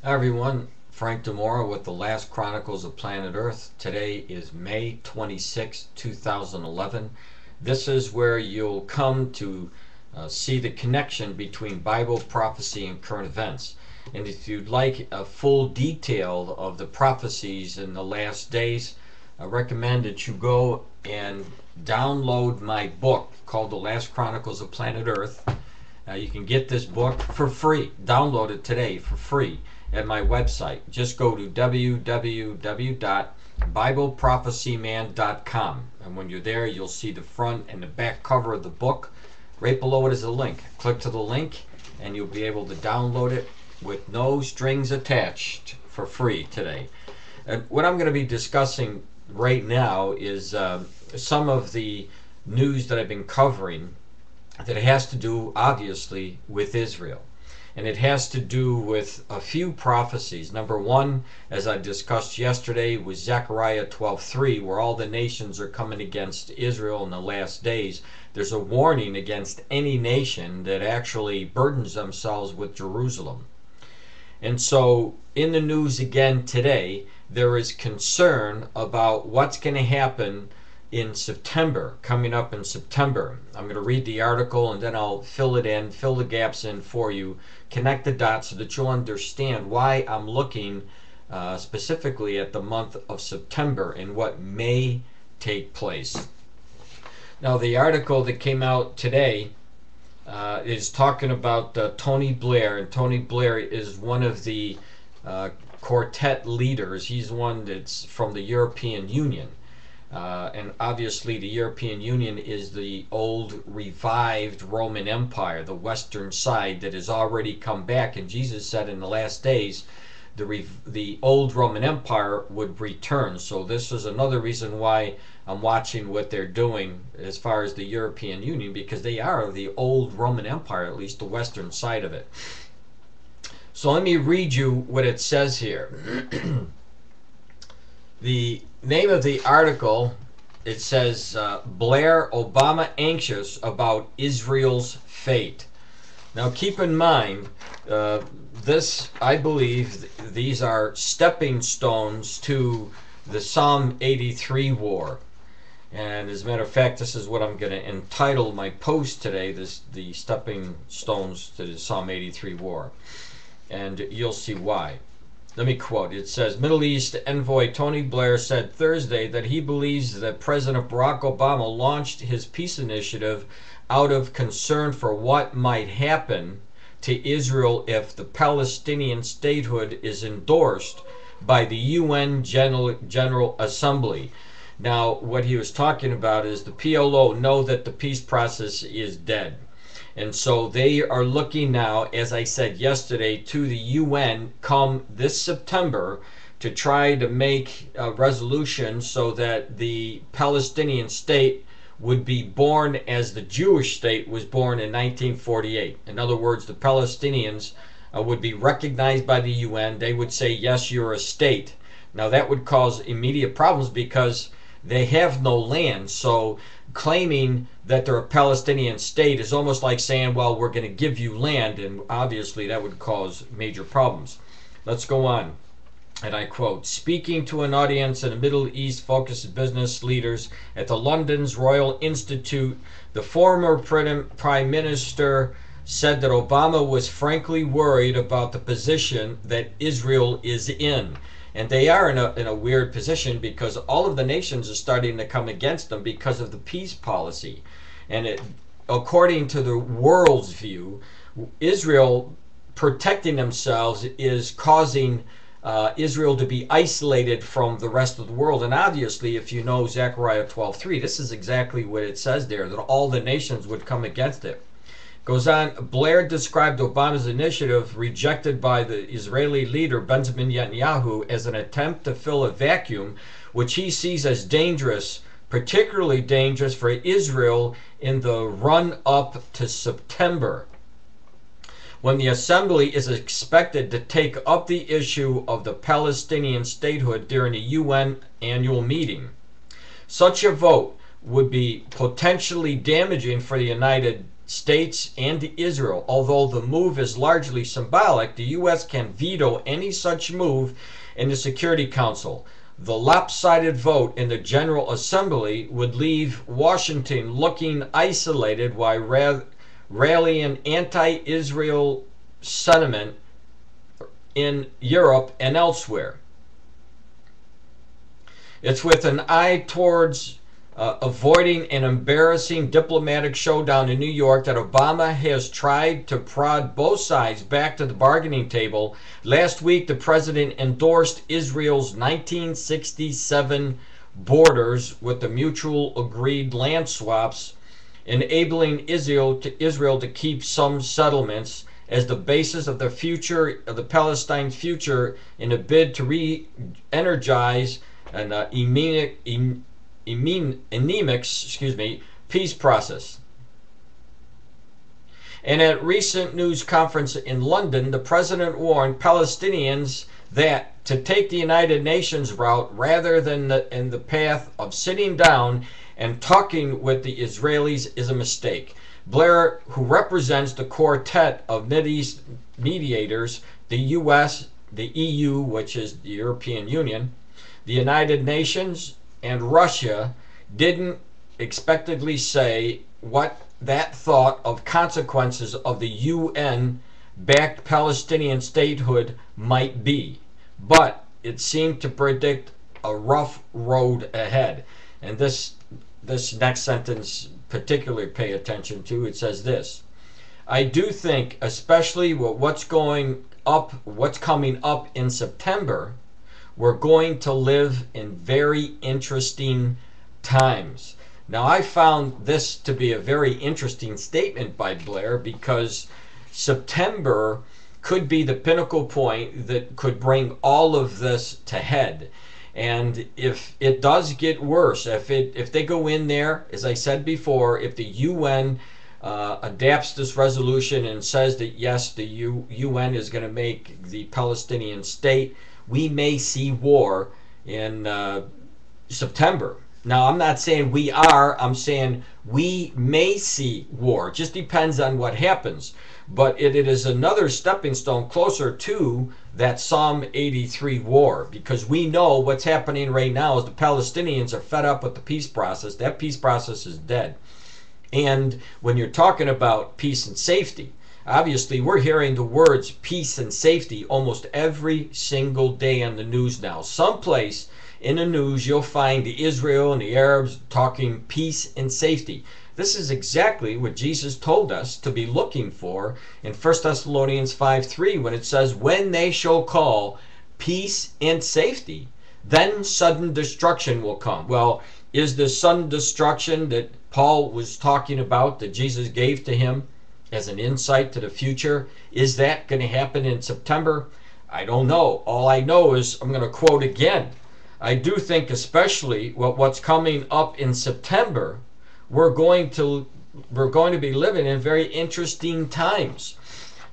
Hi everyone, Frank DiMora with the Last Chronicles of Planet Earth. Today is May 26, 2011. This is where you'll come to see the connection between Bible prophecy and current events. And if you'd like a full detail of the prophecies in the last days, I recommend that you go and download my book called The Last Chronicles of Planet Earth. You can get this book for free. Download it today for free at my website. Just go to www.bibleprophecyman.com, and when you're there you'll see the front and the back cover of the book. Right below it is a link. Click to the link and you'll be able to download it with no strings attached for free today. And what I'm going to be discussing right now is some of the news that I've been covering that has to do obviously with Israel. And it has to do with a few prophecies. Number one, as I discussed yesterday, was Zechariah 12:3, where all the nations are coming against Israel in the last days. There's a warning against any nation that actually burdens themselves with Jerusalem. And so in the news again today, there is concern about what's going to happen in September, coming up in September. I'm going to read the article and then I'll fill it in, fill the gaps in for you, connect the dots so that you'll understand why I'm looking specifically at the month of September and what may take place. Now, the article that came out today is talking about Tony Blair, and Tony Blair is one of the quartet leaders. He's one that's from the European Union. And obviously the European Union is the old revived Roman Empire, the western side that has already come back. And Jesus said in the last days the old Roman Empire would return. So this is another reason why I'm watching what they're doing as far as the European Union, because they are the old Roman Empire, at least the western side of it. So let me read you what it says here. The name of the article, it says, Blair, Obama anxious about Israel's fate. Now keep in mind, this, I believe, these are stepping stones to the Psalm 83 war. And as a matter of fact, this is what I'm going to entitle my post today, the stepping stones to the Psalm 83 war. And you'll see why. Let me quote. It says, Middle East envoy Tony Blair said Thursday that he believes that President Barack Obama launched his peace initiative out of concern for what might happen to Israel if the Palestinian statehood is endorsed by the UN General Assembly. Now, what he was talking about is the PLO know that the peace process is dead. And so they are looking now, as I said yesterday, to the UN come this September to try to make a resolution so that the Palestinian state would be born as the Jewish state was born in 1948. In other words, the Palestinians would be recognized by the UN. They would say, yes, you're a state. Now that would cause immediate problems because they have no land. So claiming that they're a Palestinian state is almost like saying, well, we're going to give you land, and obviously that would cause major problems. Let's go on. And I quote, speaking to an audience in the Middle East focused business leaders at the London's Royal Institute, the former Prime Minister said that Obama was frankly worried about the position that Israel is in. And they are in a weird position because all of the nations are starting to come against them because of the peace policy. And according to the world's view, Israel protecting themselves is causing Israel to be isolated from the rest of the world. And obviously, if you know Zechariah 12:3, this is exactly what it says there, that all the nations would come against it. Goes on, Blair described Obama's initiative rejected by the Israeli leader Benjamin Netanyahu as an attempt to fill a vacuum, which he sees as dangerous, particularly dangerous for Israel in the run-up to September, when the assembly is expected to take up the issue of the Palestinian statehood during the UN annual meeting. Such a vote would be potentially damaging for the United States and to Israel. Although the move is largely symbolic, the U.S. can veto any such move in the Security Council. The lopsided vote in the General Assembly would leave Washington looking isolated while rallying anti-Israel sentiment in Europe and elsewhere. It's with an eye towards avoiding an embarrassing diplomatic showdown in New York that Obama has tried to prod both sides back to the bargaining table. Last week, the president endorsed Israel's 1967 borders with the mutual agreed land swaps, enabling Israel to keep some settlements as the basis of the future of the Palestine future in a bid to re-energize an anemic peace process. And at recent news conference in London, the president warned Palestinians that to take the United Nations route rather than in the path of sitting down and talking with the Israelis is a mistake. Blair, who represents the quartet of Mideast mediators, the U.S., the EU, which is the European Union, the United Nations, and Russia, didn't expectedly say what that thought of consequences of the UN-backed Palestinian statehood might be. But it seemed to predict a rough road ahead. And this next sentence particularly pay attention to. It says this: I do think, especially with what's coming up in September, we're going to live in very interesting times. Now, I found this to be a very interesting statement by Blair, because September could be the pinnacle point that could bring all of this to head. And if it does get worse, if they go in there, as I said before, if the UN adapts this resolution and says that yes, the UN is going to make the Palestinian state, we may see war in September. Now, I'm not saying we are, I'm saying we may see war. It just depends on what happens. But it is another stepping stone closer to that Psalm 83 war, because we know what's happening right now is the Palestinians are fed up with the peace process. That peace process is dead. And when you're talking about peace and safety, obviously we're hearing the words peace and safety almost every single day on the news now. Someplace in the news you'll find the Israel and the Arabs talking peace and safety. This is exactly what Jesus told us to be looking for in 1 Thessalonians 5:3, when it says, when they shall call peace and safety, then sudden destruction will come. Well, is the sudden destruction that Paul was talking about, that Jesus gave to him as an insight to the future, is that going to happen in September? I don't know. All I know is, I'm going to quote again, I do think especially what's coming up in September, we're going to be living in very interesting times.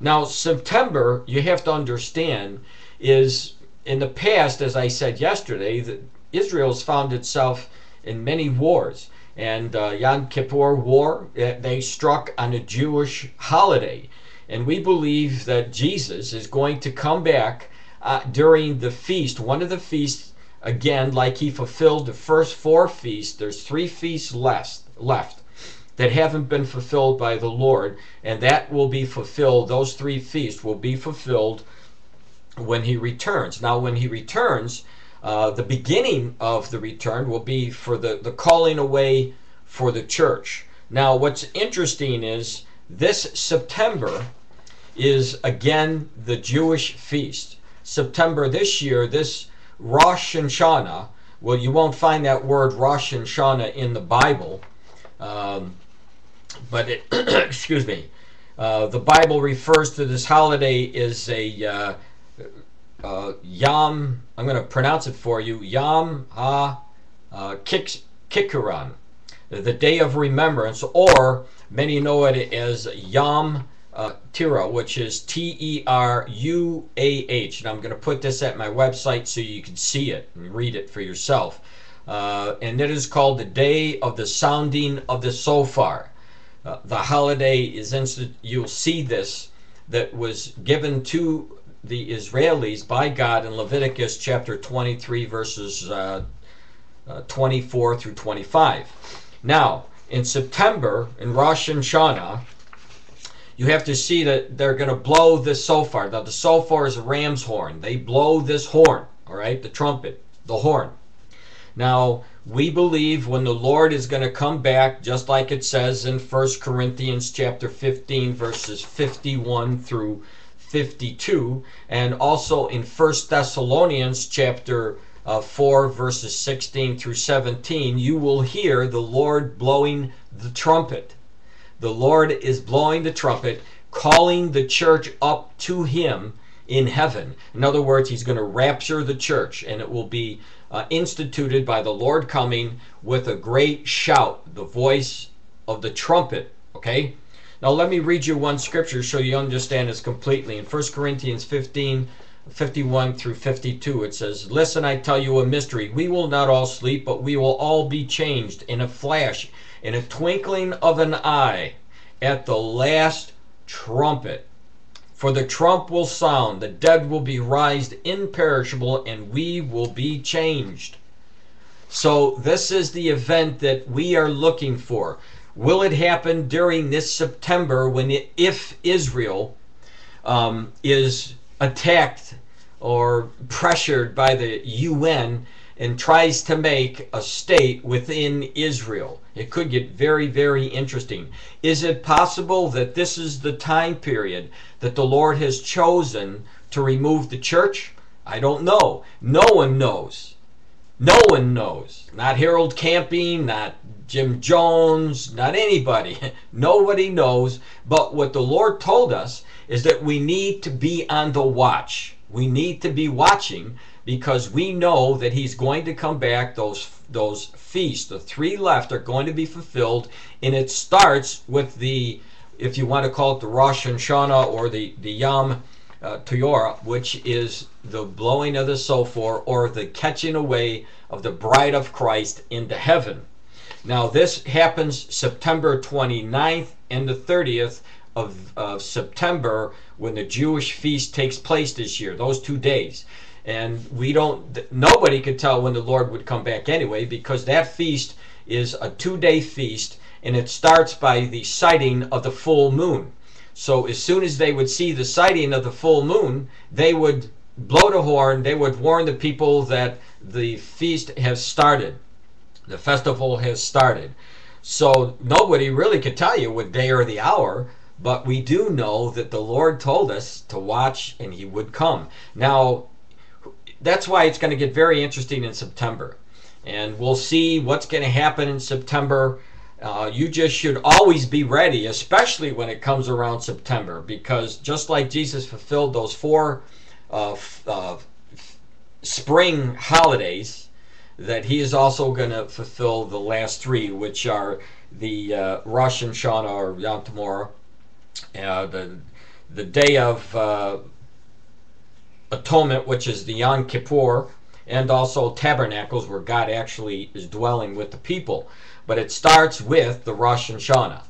Now, September, you have to understand, is in the past, as I said yesterday, that Israel's found itself in many wars. And Yom Kippur War, they struck on a Jewish holiday. And we believe that Jesus is going to come back during the feast, one of the feasts, again, like he fulfilled the first 4 feasts. There's 3 feasts left that haven't been fulfilled by the Lord, and that will be fulfilled. Those 3 feasts will be fulfilled when he returns. Now, when he returns, the beginning of the return will be for the calling away for the church. Now, what's interesting is this September is again the Jewish feast. September this year, this Rosh Hashanah, well, you won't find that word Rosh Hashanah in the Bible, but it, excuse me, the Bible refers to this holiday as a Yom, I'm going to pronounce it for you, Yom HaKikkuran, the Day of Remembrance, or many know it as Yom Teruah, which is Teruah. And I'm going to put this at my website so you can see it and read it for yourself. And it is called the Day of the Sounding of the Shofar. The holiday is you'll see this, that was given to the Israelis by God in Leviticus chapter 23 verses 24 through 25. Now, in September, in Rosh Hashanah, you have to see that they're going to blow this shofar. Now, the shofar is a ram's horn. They blow this horn, all right, the trumpet, the horn. Now, we believe when the Lord is going to come back, just like it says in 1 Corinthians chapter 15, verses 51 through 52, and also in 1 Thessalonians chapter 4, verses 16 through 17, you will hear the Lord blowing the trumpet. The Lord is blowing the trumpet, calling the church up to him in heaven. In other words, he's going to rapture the church, and it will be instituted by the Lord coming with a great shout, the voice of the trumpet. Okay? Now let me read you one scripture so you understand this completely. In 1 Corinthians 15, 51 through 52, it says, "Listen, I tell you a mystery. We will not all sleep, but we will all be changed in a flash, in a twinkling of an eye, at the last trumpet. For the trump will sound, the dead will be raised imperishable, and we will be changed." So this is the event that we are looking for. Will it happen during this September if Israel is attacked or pressured by the UN and tries to make a state within Israel? It could get very, very interesting. Is it possible that this is the time period that the Lord has chosen to remove the church? I don't know. No one knows. No one knows. Not Harold Camping, not Jim Jones, not anybody. Nobody knows. But what the Lord told us is that we need to be on the watch. We need to be watching, because we know that he's going to come back. Those feasts, the 3 left, are going to be fulfilled, and it starts with the, if you want to call it the Rosh Hashanah or the Yom Teruah, which is the blowing of the shofar, or the catching away of the bride of Christ into heaven. Now this happens September 29th and the 30th of September, when the Jewish feast takes place this year, those 2 days. And nobody could tell when the Lord would come back anyway, because that feast is a 2-day feast, and it starts by the sighting of the full moon. So as soon as they would see the sighting of the full moon, they would blow the horn. They would warn the people that the feast has started. The festival has started. So nobody really could tell you what day or the hour, but we do know that the Lord told us to watch, and he would come. Now, that's why it's going to get very interesting in September. And we'll see what's going to happen in September. You just should always be ready, especially when it comes around September, because just like Jesus fulfilled those 4 spring holidays, that he is also going to fulfill the last 3, which are the Rosh Hashanah or Yom Teruah, the day of Atonement, which is the Yom Kippur, and also Tabernacles, where God actually is dwelling with the people. But it starts with the Rosh Hashanah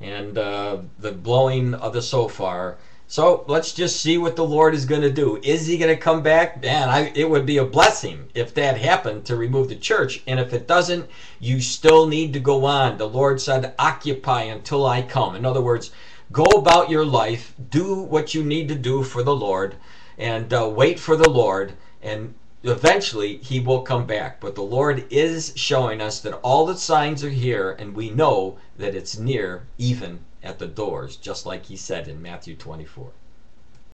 and the blowing of the shofar. So let's just see what the Lord is going to do. Is he going to come back? Man, it would be a blessing if that happened, to remove the church. And if it doesn't, you still need to go on. The Lord said, "Occupy until I come." In other words, go about your life, do what you need to do for the Lord, and wait for the Lord, and eventually he will come back. But the Lord is showing us that all the signs are here, and we know that it's near, even at the doors, just like he said in Matthew 24.